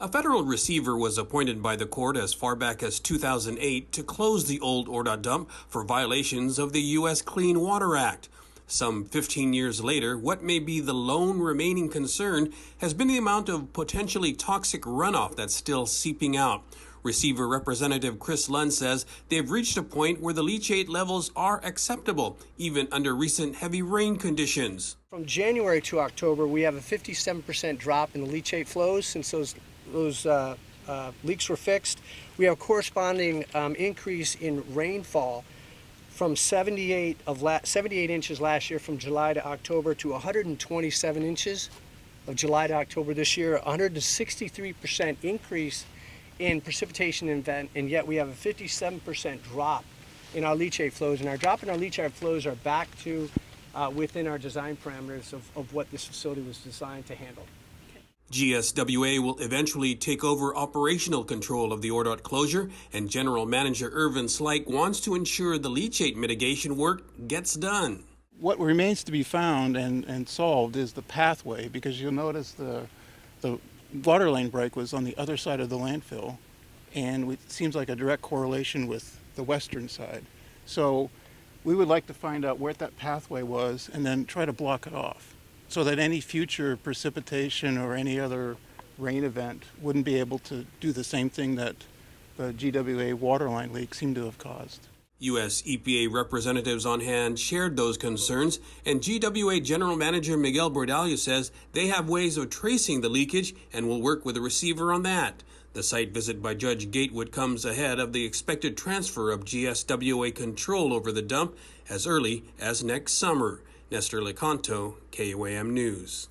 A federal receiver was appointed by the court as far back as 2008 to close the old Ordot Dump for violations of the U.S. Clean Water Act. Some 15 years later, what may be the lone remaining concern has been the amount of potentially toxic runoff that's still seeping out. Receiver Representative Chris Lund says they've reached a point where the leachate levels are acceptable, even under recent heavy rain conditions. From January to October, we have a 57% drop in the leachate flows since those leaks were fixed. We have a corresponding increase in rainfall from 78 inches last year from July to October to 127 inches of July to October this year, 163% increase in precipitation event, and yet we have a 57% drop in our leachate flows, and our drop in our leachate flows are back to within our design parameters of what this facility was designed to handle. GSWA will eventually take over operational control of the Ordot closure, and General Manager Irvin Slyke wants to ensure the leachate mitigation work gets done. What remains to be found and solved is the pathway, because you'll notice the waterline break was on the other side of the landfill, and it seems like a direct correlation with the western side. So we would like to find out where that pathway was and then try to block it off, so that any future precipitation or any other rain event wouldn't be able to do the same thing that the GWA waterline leak seemed to have caused. U.S. EPA representatives on hand shared those concerns, and GWA General Manager Miguel Bordallo says they have ways of tracing the leakage and will work with the receiver on that. The site visit by Judge Gatewood comes ahead of the expected transfer of GSWA control over the dump as early as next summer. Nestor Lecanto, KUAM News.